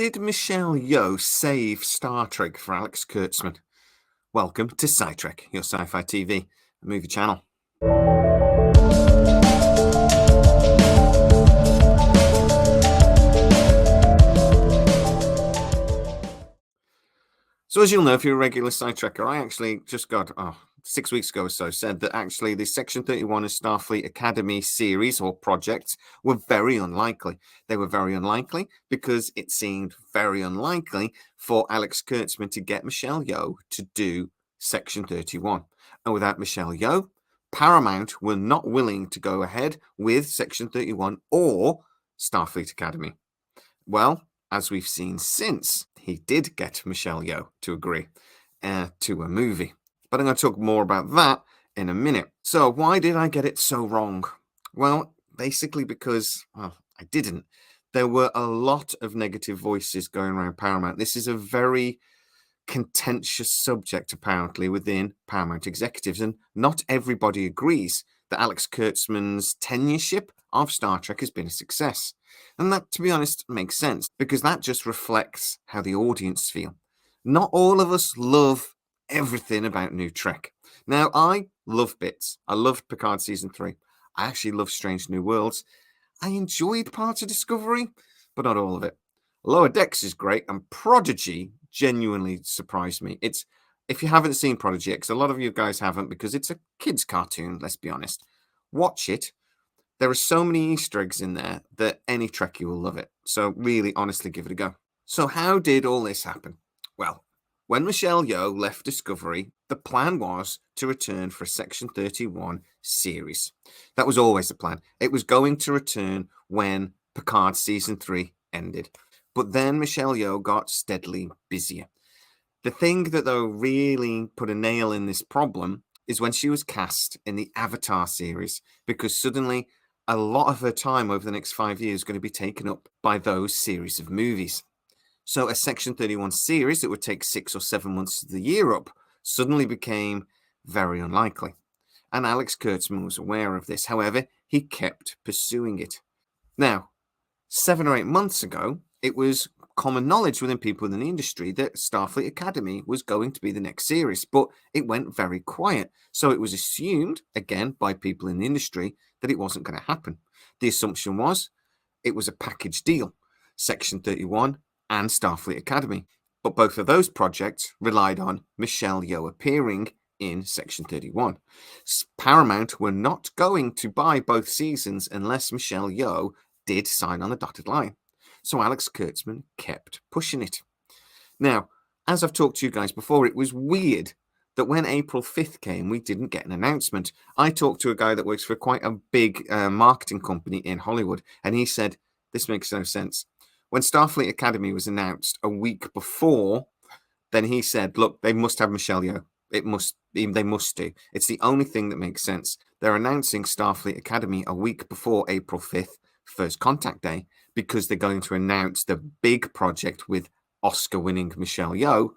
did Michelle Yeoh save Star Trek for Alex Kurtzman? Welcome to SciTrek, your sci-fi TV movie channel. So as you'll know, if you're a regular SciTrekker, I actually just got, 6 weeks ago or so, said that actually the Section 31 of Starfleet Academy series or projects were very unlikely. They were very unlikely because it seemed very unlikely for Alex Kurtzman to get Michelle Yeoh to do Section 31. And without Michelle Yeoh, Paramount were not willing to go ahead with Section 31 or Starfleet Academy. Well, as we've seen since, he did get Michelle Yeoh to agree to a movie. But I'm going to talk more about that in a minute. So why did I get it so wrong? Well, basically because, I didn't. There were a lot of negative voices going around Paramount. This is a very contentious subject, apparently, within Paramount executives. And not everybody agrees that Alex Kurtzman's tenureship of Star Trek has been a success. And that, to be honest, makes sense because that just reflects how the audience feel. Not all of us love everything about New Trek. Now, I love bits. I loved Picard Season 3. I actually love Strange New Worlds. I enjoyed parts of Discovery, but not all of it. Lower Decks is great, and Prodigy genuinely surprised me. If you haven't seen Prodigy, because a lot of you guys haven't, because it's a kid's cartoon, let's be honest. Watch it. There are so many Easter eggs in there that any Trekkie will love it. So really, honestly, give it a go. So how did all this happen? Well, when Michelle Yeoh left Discovery, the plan was to return for a Section 31 series. That was always the plan. It was going to return when Picard Season 3 ended. But then Michelle Yeoh got steadily busier. The thing that, though, really put a nail in this problem is when she was cast in the Avatar series, because suddenly a lot of her time over the next 5 years is going to be taken up by those series of movies. So a Section 31 series that would take 6 or 7 months of the year up suddenly became very unlikely. And Alex Kurtzman was aware of this. However, he kept pursuing it. Now, 7 or 8 months ago, it was common knowledge within people in the industry that Starfleet Academy was going to be the next series, but it went very quiet. So it was assumed, again, by people in the industry, that it wasn't going to happen. The assumption was it was a package deal, Section 31 and Starfleet Academy. But both of those projects relied on Michelle Yeoh appearing in Section 31. Paramount were not going to buy both seasons unless Michelle Yeoh did sign on the dotted line. So Alex Kurtzman kept pushing it. Now, as I've talked to you guys before, it was weird that when April 5th came, we didn't get an announcement. I talked to a guy that works for quite a big marketing company in Hollywood, and he said, this makes no sense. When Starfleet Academy was announced a week before, then he said, look, they must have Michelle Yeoh. They must do. It's the only thing that makes sense. They're announcing Starfleet Academy a week before April 5th, First Contact Day, because they're going to announce the big project with Oscar-winning Michelle Yeoh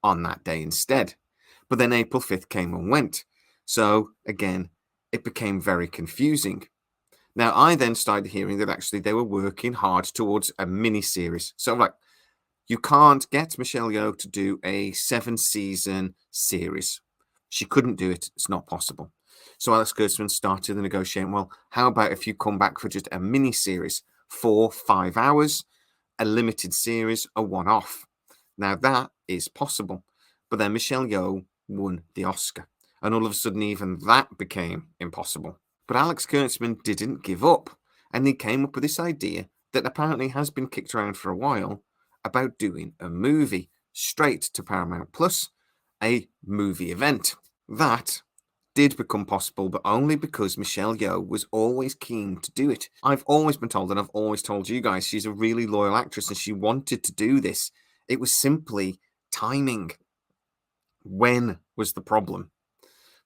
on that day instead. But then April 5th came and went. So, again, it became very confusing. Now, I then started hearing that actually they were working hard towards a mini-series. So, like, you can't get Michelle Yeoh to do a 7-season series. She couldn't do it. It's not possible. So Alex Kurtzman started the negotiating. Well, how about if you come back for just a mini-series, 4-5 hours, a limited series, a one-off? Now, that is possible. But then Michelle Yeoh won the Oscar. And all of a sudden, even that became impossible. But Alex Kurtzman didn't give up. And he came up with this idea that apparently has been kicked around for a while about doing a movie straight to Paramount Plus, a movie event. That did become possible, but only because Michelle Yeoh was always keen to do it. I've always been told, and I've always told you guys, she's a really loyal actress and she wanted to do this. It was simply timing. When was the problem?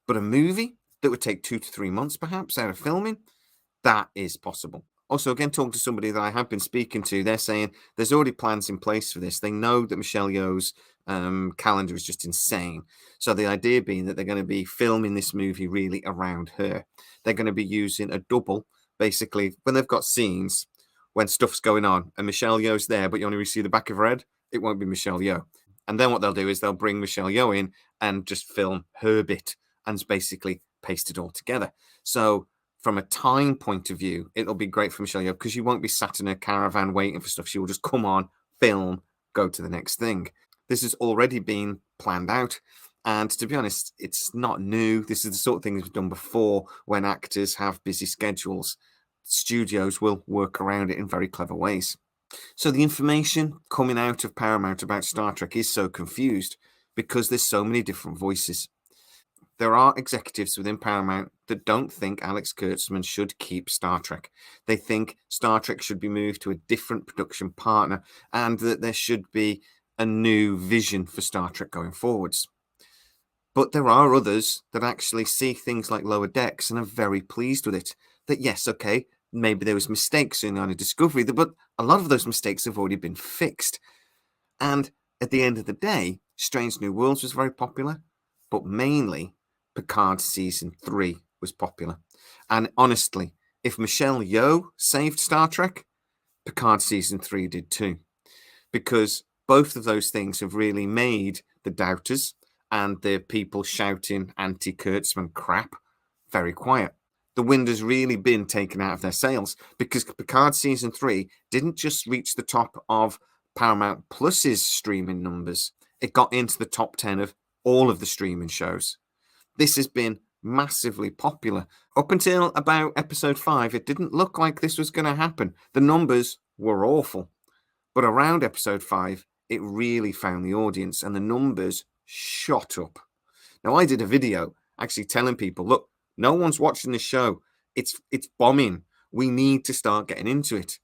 But a movie that would take 2 to 3 months perhaps out of filming, that is possible. Also, again, talking to somebody that I have been speaking to, they're saying there's already plans in place for this. They know that Michelle Yeoh's calendar is just insane. So the idea being that they're going to be filming this movie really around her. They're going to be using a double, basically, when they've got scenes, when stuff's going on and Michelle Yeoh's there, but you only see the back of her head, it won't be Michelle Yeoh. And then what they'll do is they'll bring Michelle Yeoh in and just film her bit and basically paste it all together. So from a time point of view, it'll be great for Michelle Yeoh because you won't be sat in a caravan waiting for stuff. She will just come on, film, go to the next thing. This has already been planned out. And to be honest, it's not new. This is the sort of thing we've done before when actors have busy schedules. Studios will work around it in very clever ways. So the information coming out of Paramount about Star Trek is so confused because there's so many different voices. There are executives within Paramount that don't think Alex Kurtzman should keep Star Trek. They think Star Trek should be moved to a different production partner and that there should be a new vision for Star Trek going forwards. But there are others that actually see things like Lower Decks and are very pleased with it. That yes, okay, maybe there was mistakes in on a Discovery, but a lot of those mistakes have already been fixed. And at the end of the day, Strange New Worlds was very popular, but mainly Picard Season 3 was popular. And honestly, if Michelle Yeoh saved Star Trek, Picard Season 3 did too. Because both of those things have really made the doubters and the people shouting anti-Kurtzman crap very quiet. The wind has really been taken out of their sails because Picard Season 3 didn't just reach the top of Paramount Plus's streaming numbers. It got into the top 10 of all of the streaming shows. This has been massively popular. Up until about episode 5, it didn't look like this was going to happen. The numbers were awful. But around episode 5, it really found the audience and the numbers shot up. Now, I did a video actually telling people, look, no one's watching this show. It's bombing. We need to start getting into it.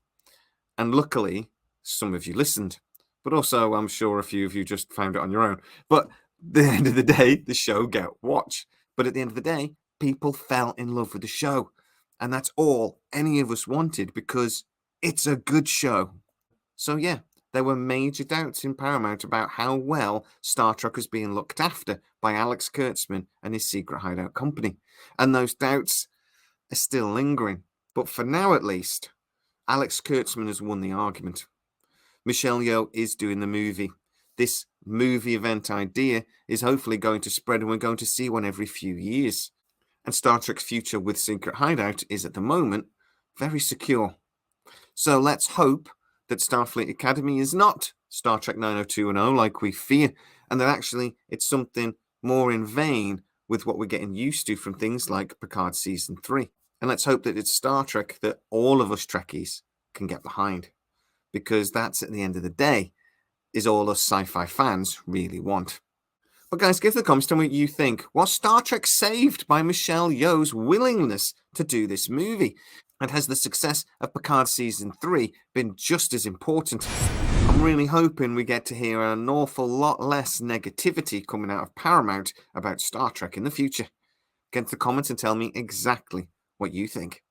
And luckily, some of you listened. But also, I'm sure a few of you just found it on your own. But at the end of the day, the show got watched. But at the end of the day, people fell in love with the show. And that's all any of us wanted because it's a good show. So yeah, there were major doubts in Paramount about how well Star Trek was being looked after by Alex Kurtzman and his secret hideout company. And those doubts are still lingering. But for now, at least, Alex Kurtzman has won the argument. Michelle Yeoh is doing the movie. This movie event idea is hopefully going to spread and we're going to see one every few years. And Star Trek's future with Secret Hideout is at the moment very secure. So let's hope that Starfleet Academy is not Star Trek 90210 like we fear, and that actually it's something more in vein with what we're getting used to from things like Picard Season 3. And let's hope that it's Star Trek that all of us Trekkies can get behind, because that's, at the end of the day, is all us sci-fi fans really want. But guys, give the comments, tell me what you think. Was Star Trek saved by Michelle Yeoh's willingness to do this movie? And has the success of Picard Season 3 been just as important? I'm really hoping we get to hear an awful lot less negativity coming out of Paramount about Star Trek in the future. Get into the comments and tell me exactly what you think.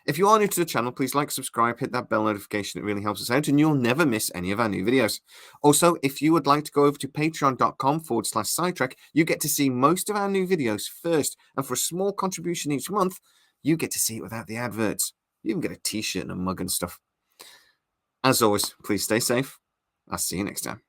If you are new to the channel, please like, subscribe, hit that bell notification. It really helps us out and you'll never miss any of our new videos. Also, if you would like to go over to patreon.com/SciTrek, you get to see most of our new videos first. And for a small contribution each month, you get to see it without the adverts. You even get a t-shirt and a mug and stuff. As always, please stay safe. I'll see you next time.